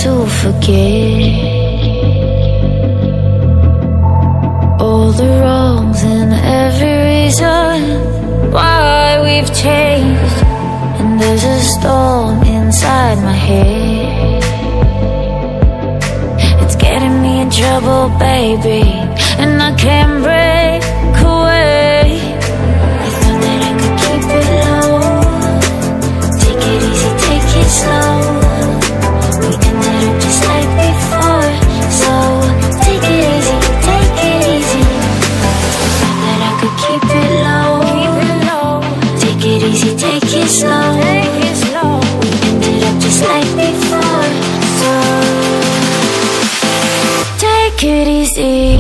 to forget all the wrongs and every reason why we've changed. And there's a storm inside my head, it's getting me in trouble, baby, and I can't break away. I thought that I could keep it low, take it easy, take it slow. We ended up just like before, so take it easy, take it easy. Thought that I could keep it low, take it easy, take it slow. We ended up just like before, so take it easy.